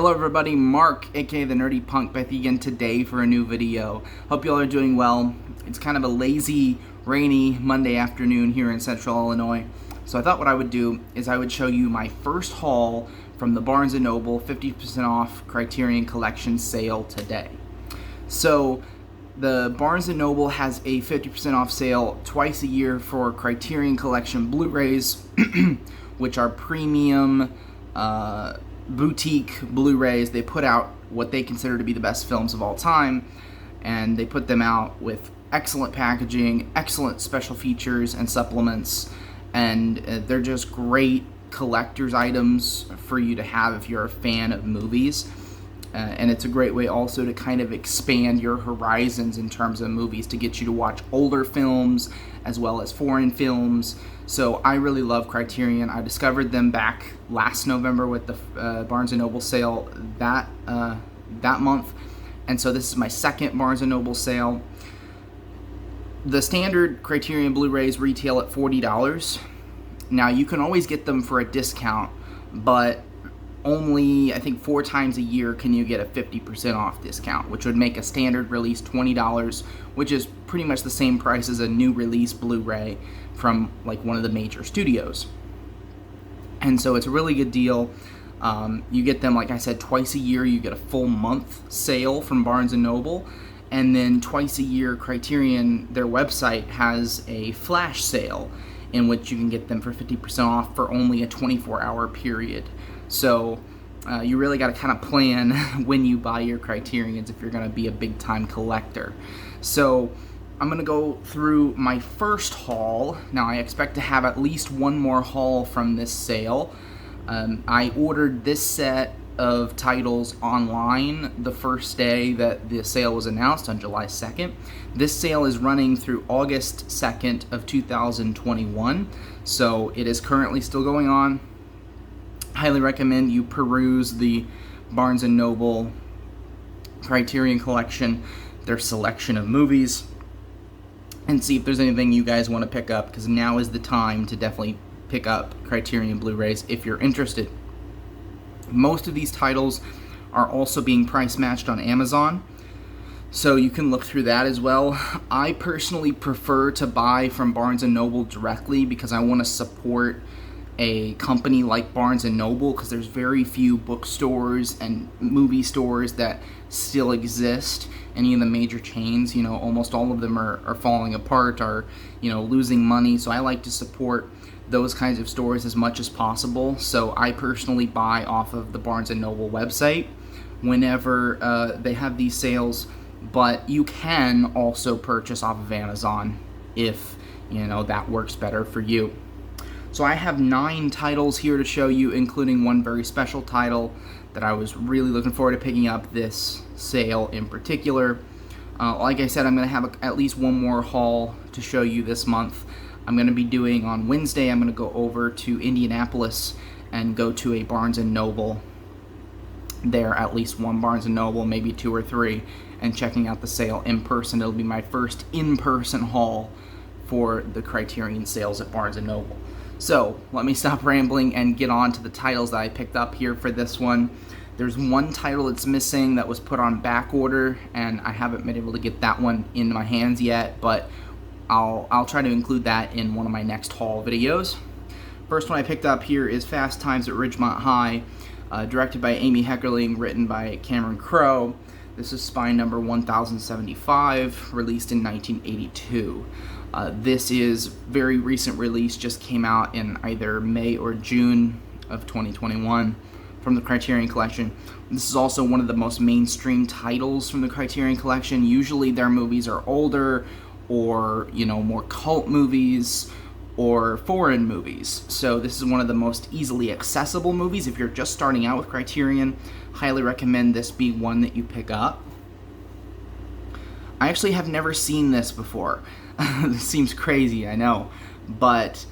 Hello everybody, Mark, aka the Nerdy Punk, back again today for a new video. Hope you all are doing well. It's kind of a lazy, rainy Monday afternoon here in Central Illinois. So I thought what I would do is I would show you my first haul from the Barnes & Noble 50% off Criterion Collection sale today. So the Barnes & Noble has a 50% off sale twice a year for Criterion Collection Blu-rays, which are premium, boutique Blu-rays. They put out what they consider to be the best films of all time, and they put them out with excellent packaging, excellent special features and supplements, and they're just great collector's items for you to have if you're a fan of movies. And it's a great way also to kind of expand your horizons in terms of movies, to get you to watch older films as well as foreign films. So I really love Criterion. I discovered them back last November with the Barnes & Noble sale that month. And so this is my second Barnes & Noble sale. The standard Criterion Blu-rays retail at $40. Now you can always get them for a discount, but only, I think, 4 times a year can you get a 50% off discount, which would make a standard release $20, which is pretty much the same price as a new release Blu-ray from like one of the major studios. And so it's a really good deal. You get them, like I said, twice a year. You get a full month sale from Barnes & Noble, and then twice a year Criterion, their website, has a flash sale in which you can get them for 50% off for only a 24-hour period. So you really got to kind of plan when you buy your Criterions if you're going to be a big-time collector. So I'm going to go through my first haul. Now I expect to have at least one more haul from this sale. I ordered this set of titles online the first day that the sale was announced on July 2nd. This sale is running through August 2nd of 2021, so it is currently still going on. Highly recommend you peruse the Barnes & Noble Criterion Collection, their selection of movies, and see if there's anything you guys want to pick up, because now is the time to definitely pick up Criterion Blu-rays if you're interested. Most of these titles are also being price matched on Amazon, so you can look through that as well. I personally prefer to buy from Barnes & Noble directly because I want to support a company like Barnes & Noble, because there's very few bookstores and movie stores that still exist. Any of the major chains, almost all of them are falling apart, are losing money. So I like to support those kinds of stores as much as possible. So I personally buy off of the Barnes & Noble website whenever they have these sales, but you can also purchase off of Amazon if that works better for you. So I have 9 titles here to show you, including one very special title that I was really looking forward to picking up this sale in particular. Like I said, I'm going to have at least one more haul to show you this month. I'm going to be doing on Wednesday, I'm going to go over to Indianapolis and go to a Barnes & Noble there, at least one Barnes & Noble, maybe 2 or 3, and checking out the sale in person. It'll be my first in-person haul for the Criterion sales at Barnes & Noble. So let me stop rambling and get on to the titles that I picked up here for this one. There's one title that's missing that was put on back order, and I haven't been able to get that one in my hands yet, but I'll try to include that in one of my next haul videos. First one I picked up here is Fast Times at Ridgemont High, directed by Amy Heckerling, written by Cameron Crowe. This is spine number 1075, released in 1982. This is very recent release, just came out in either May or June of 2021 from the Criterion Collection. This is also one of the most mainstream titles from the Criterion Collection. Usually their movies are older, or more cult movies or foreign movies. So this is one of the most easily accessible movies. If you're just starting out with Criterion, highly recommend this be one that you pick up. I actually have never seen this before. This seems crazy, I know, but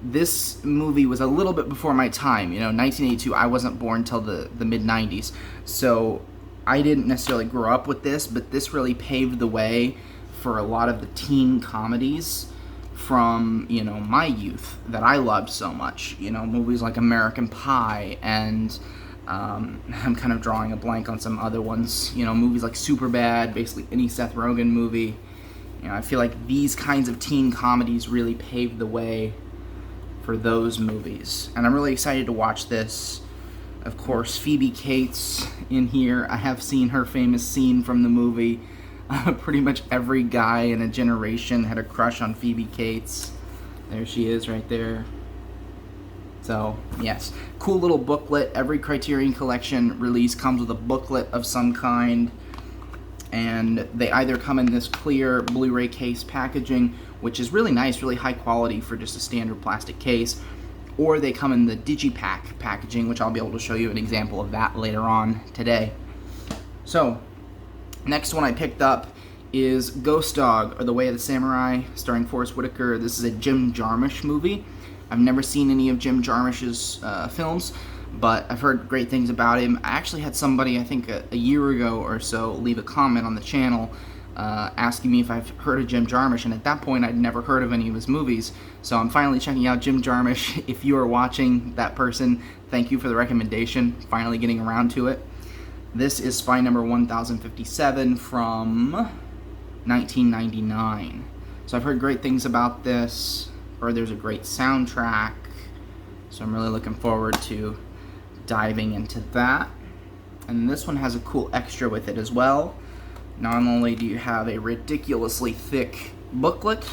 this movie was a little bit before my time. 1982, I wasn't born till the mid-90s, so I didn't necessarily grow up with this, but this really paved the way for a lot of the teen comedies from, my youth that I loved so much. Movies like American Pie and I'm kind of drawing a blank on some other ones. You know, movies like Superbad, basically any Seth Rogen movie. You know, I feel like these kinds of teen comedies really paved the way for those movies. And I'm really excited to watch this. Of course, Phoebe Cates in here. I have seen her famous scene from the movie. Pretty much every guy in a generation had a crush on Phoebe Cates. There she is right there. So, yes. Cool little booklet. Every Criterion Collection release comes with a booklet of some kind. And they either come in this clear Blu-ray case packaging, which is really nice, really high quality for just a standard plastic case, or they come in the Digipack packaging, which I'll be able to show you an example of that later on today. So, next one I picked up is Ghost Dog, or The Way of the Samurai, starring Forrest Whitaker. This is a Jim Jarmusch movie. I've never seen any of Jim Jarmusch's films, but I've heard great things about him. I actually had somebody, I think a year ago or so, leave a comment on the channel asking me if I've heard of Jim Jarmusch, and at that point I'd never heard of any of his movies. So I'm finally checking out Jim Jarmusch. If you are watching, that person, thank you for the recommendation, finally getting around to it. This is Spy number 1057 from 1999. So I've heard great things about this, or there's a great soundtrack, so I'm really looking forward to diving into that. And this one has a cool extra with it as well. Not only do you have a ridiculously thick booklet,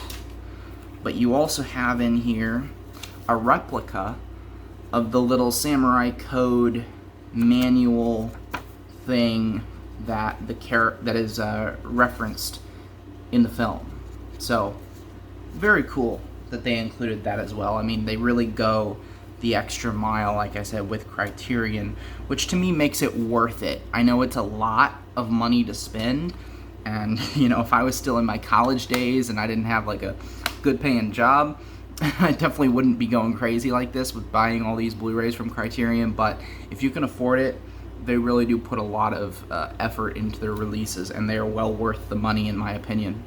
but you also have in here a replica of the little samurai code manual thing that that is referenced in the film. So very cool that they included that as well. I mean, they really go the extra mile, like I said, with Criterion, which to me makes it worth it. I know it's a lot of money to spend, and you know, if I was still in my college days and I didn't have like a good paying job, I definitely wouldn't be going crazy like this with buying all these Blu-rays from Criterion. But if you can afford it, they really do put a lot of effort into their releases, and they are well worth the money in my opinion.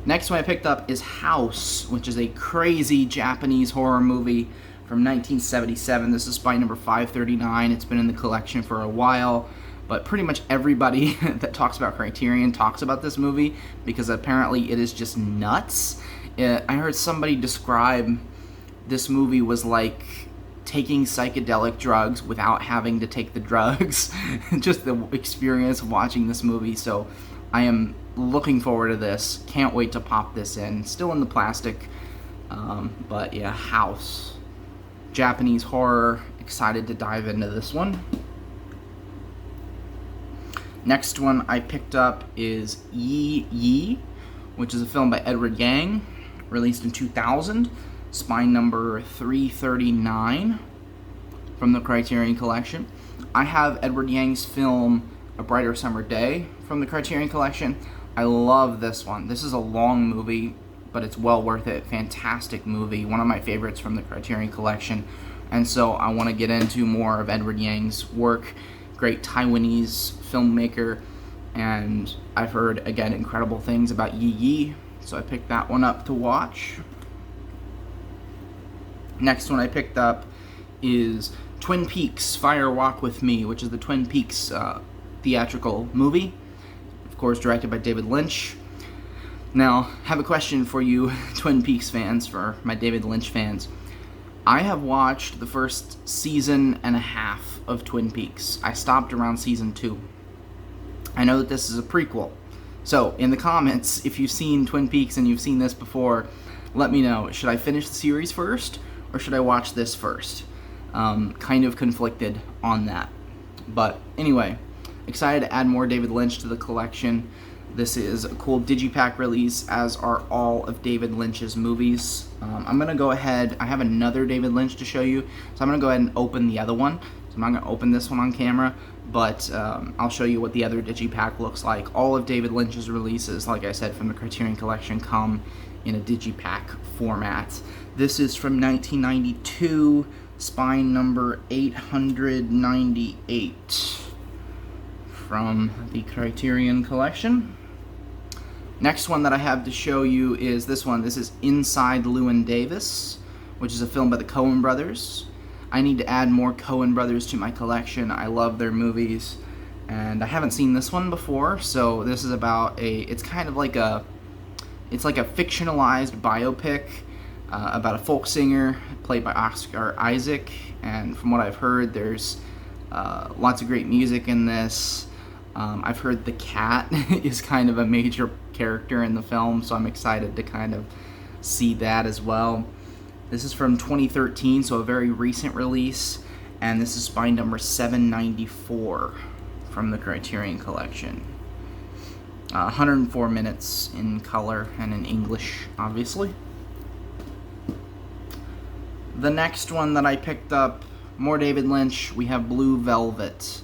Next one I picked up is House, which is a crazy Japanese horror movie from 1977. This is Spy number 539. It's been in the collection for a while, but pretty much everybody that talks about Criterion talks about this movie because apparently it is just nuts. I heard somebody describe this movie was like taking psychedelic drugs without having to take the drugs. Just the experience of watching this movie. So I am looking forward to this. Can't wait to pop this in. Still in the plastic. But yeah, House. Japanese horror. Excited to dive into this one. Next one I picked up is Yi Yi, which is a film by Edward Yang, released in 2000. Spy number 339 from the Criterion Collection. I have Edward Yang's film A Brighter Summer Day from the Criterion Collection. I love this one. This is a long movie, but it's well worth it. Fantastic movie. One of my favorites from the Criterion Collection. And so I want to get into more of Edward Yang's work. Great Taiwanese filmmaker. And I've heard, again, incredible things about Yi Yi. So I picked that one up to watch. Next one I picked up is Twin Peaks Fire Walk With Me, which is the Twin Peaks theatrical movie. Of course, directed by David Lynch. Now, I have a question for you Twin Peaks fans, for my David Lynch fans. I have watched the first season and a half of Twin Peaks. I stopped around season 2. I know that this is a prequel. So, in the comments, if you've seen Twin Peaks and you've seen this before, let me know. Should I finish the series first, or should I watch this first? Kind of conflicted on that. But anyway, excited to add more David Lynch to the collection. This is a cool digipack release, as are all of David Lynch's movies. I'm going to go ahead, I have another David Lynch to show you, so I'm going to go ahead and open the other one. So I'm not going to open this one on camera, but I'll show you what the other digipack looks like. All of David Lynch's releases, like I said, from the Criterion Collection come in a digipack format. This is from 1992, Spy number 898 from the Criterion Collection. Next one that I have to show you is this one. This is Inside Llewyn Davis, which is a film by the Coen brothers. I need to add more Coen brothers to my collection. I love their movies, and I haven't seen this one before. So this is about it's kind of like it's like a fictionalized biopic about a folk singer played by Oscar Isaac. And from what I've heard, there's lots of great music in this. I've heard the cat is kind of a major character in the film, so I'm excited to kind of see that as well. This is from 2013, so a very recent release, and this is spine number 794 from the Criterion collection. 104 minutes in color and in English, obviously. The next one that I picked up, more David Lynch, we have Blue Velvet.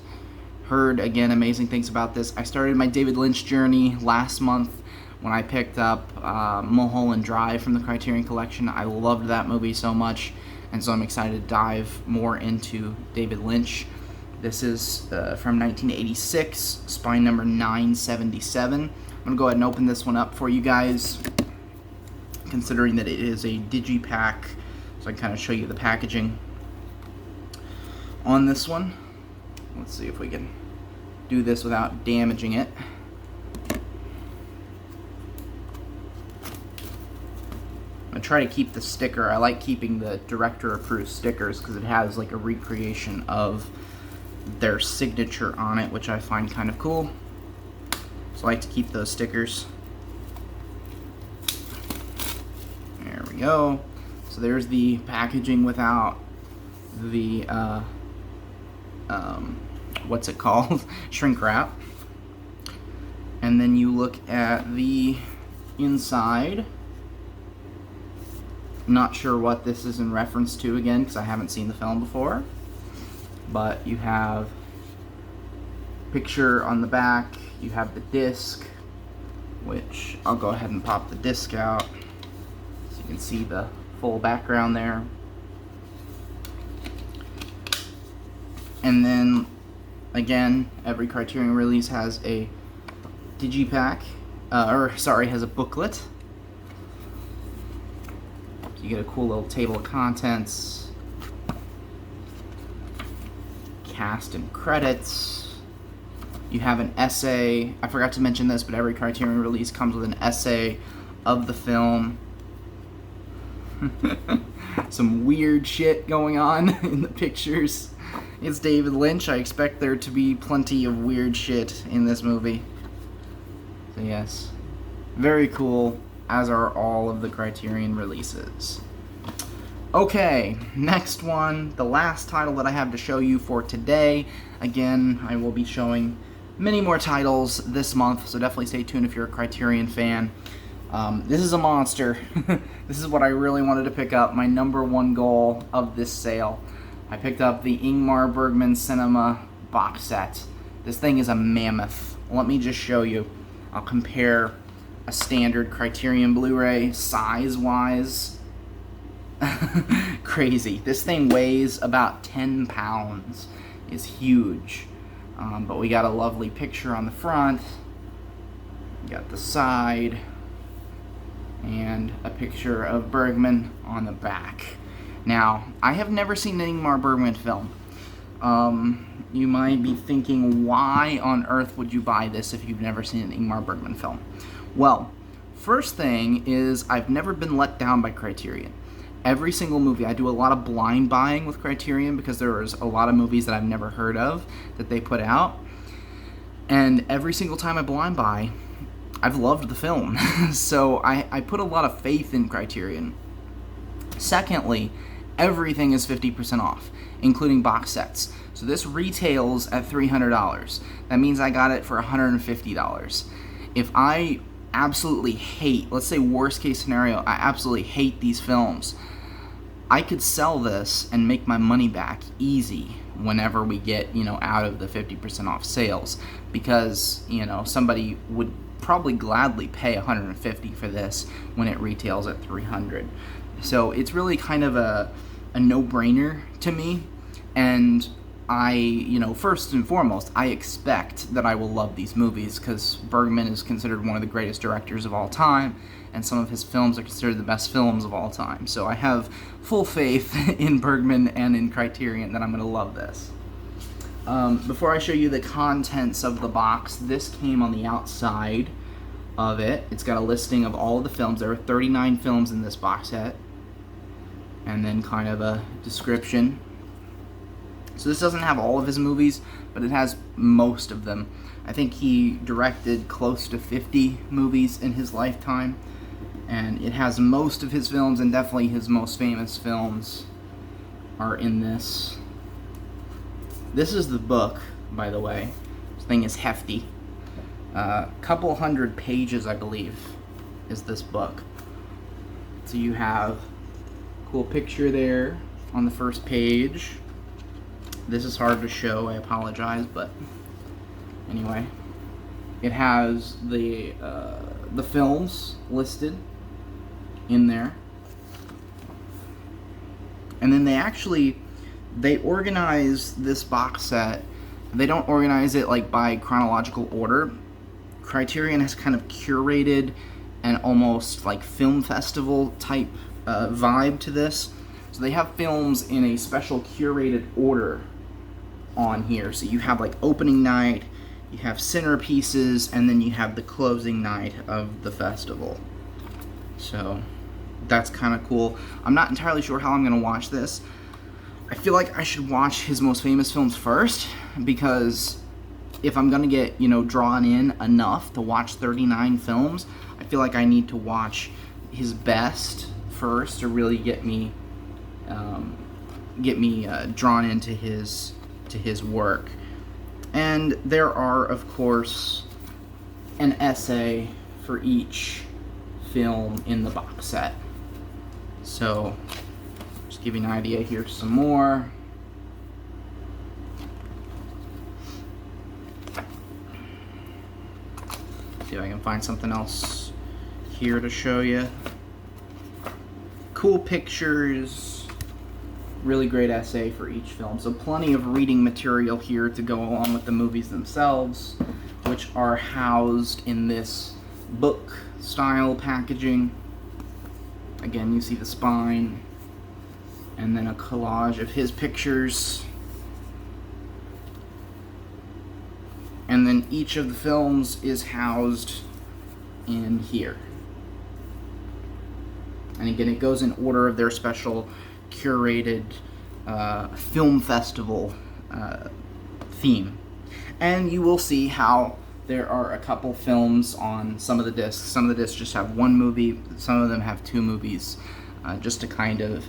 Heard, again, amazing things about this. I started my David Lynch journey last month when I picked up Mulholland Drive from the Criterion collection. I loved that movie so much, and so I'm excited to dive more into David Lynch. This is from 1986, spine number 977. I'm going to go ahead and open this one up for you guys, considering that it is a digipack, so I can kind of show you the packaging on this one. Let's see if we can do this without damaging it. I'm going to try to keep the sticker. I like keeping the director approved stickers because it has like a recreation of their signature on it, which I find kind of cool. So I like to keep those stickers. There we go. So there's the packaging without the what's it called? Shrink wrap. And then you look at the inside. Not sure what this is in reference to, again, because I haven't seen the film before. But you have picture on the back. You have the disc, which I'll go ahead and pop the disc out so you can see the full background there. And then, again, every Criterion release has a digipack, has a booklet. You get a cool little table of contents, cast and credits. You have an essay. I forgot to mention this, but every Criterion release comes with an essay of the film. Some weird shit going on in the pictures. It's David Lynch. I expect there to be plenty of weird shit in this movie. So yes, very cool, as are all of the Criterion releases. Okay, next one, the last title that I have to show you for today. Again, I will be showing many more titles this month, so definitely stay tuned if you're a Criterion fan. This is a monster. This is what I really wanted to pick up, my number one goal of this sale. I picked up the Ingmar Bergman Cinema box set. This thing is a mammoth. Let me just show you. I'll compare a standard Criterion Blu-ray size-wise. Crazy. This thing weighs about 10 pounds. It's huge. But we got a lovely picture on the front. We got the side. And a picture of Bergman on the back. Now, I have never seen an Ingmar Bergman film. You might be thinking, why on earth would you buy this if you've never seen an Ingmar Bergman film? Well, first thing is I've never been let down by Criterion. Every single movie, I do a lot of blind buying with Criterion because there's a lot of movies that I've never heard of that they put out. And every single time I blind buy, I've loved the film. So I put a lot of faith in Criterion. Secondly, everything is 50% off, including box sets. So this retails at $300. That means I got it for $150. If I absolutely hate, let's say worst case scenario, I absolutely hate these films, I could sell this and make my money back easy whenever we get, out of the 50% off sales, because, somebody would probably gladly pay $150 for this when it retails at $300. So it's really kind of a no-brainer to me, and first and foremost, I expect that I will love these movies because Bergman is considered one of the greatest directors of all time, and some of his films are considered the best films of all time. So I have full faith in Bergman and in Criterion that I'm going to love this. Before I show you the contents of the box, this came on the outside of it. It's got a listing of all of the films. There are 39 films in this box set, and then kind of a description. So this doesn't have all of his movies, but it has most of them. I think he directed close to 50 movies in his lifetime, and it has most of his films, and definitely his most famous films are in this. This is the book, by the way. This thing is hefty. Couple hundred pages, I believe, is this book. So you have a cool picture there on the first page. This is hard to show, I apologize, but anyway, it has the films listed in there, and then they organize this box set. They don't organize it like by chronological order. Criterion has kind of curated an almost like film festival type vibe to this. So they have films in a special curated order on here. So you have like opening night, you have centerpieces, and then you have the closing night of the festival. So that's kind of cool. I'm not entirely sure how I'm going to watch this. I feel like I should watch his most famous films first, because if I'm going to get, drawn in enough to watch 39 films, I feel like I need to watch his best first to really get me drawn into his work. And there are, of course, an essay for each film in the box set. So, just give you an idea, here's some more. See if I can find something else here to show you. Cool pictures, really great essay for each film. So plenty of reading material here to go along with the movies themselves, which are housed in this book style packaging. Again, you see the spine, and then a collage of his pictures. And then each of the films is housed in here. And again, it goes in order of their special curated film festival theme. And you will see how there are a couple films on some of the discs. Some of the discs just have one movie, some of them have two movies, just to kind of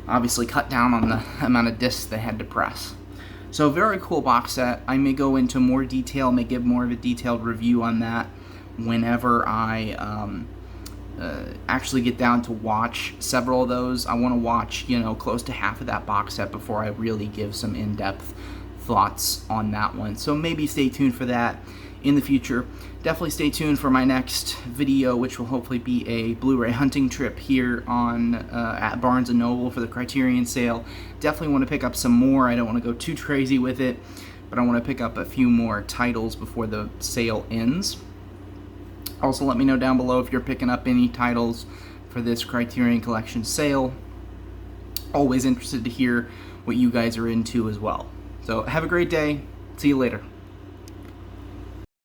obviously cut down on the amount of discs they had to press. So very cool box set. I may go into more detail, may give more of a detailed review on that whenever I actually get down to watch several of those. I want to watch, close to half of that box set before I really give some in-depth thoughts on that one. So maybe stay tuned for that in the future. Definitely stay tuned for my next video, which will hopefully be a Blu-ray hunting trip here on at Barnes & Noble for the Criterion sale. Definitely want to pick up some more. I don't want to go too crazy with it, but I want to pick up a few more titles before the sale ends. Also, let me know down below if you're picking up any titles for this Criterion Collection sale. Always interested to hear what you guys are into as well. So have a great day. See you later.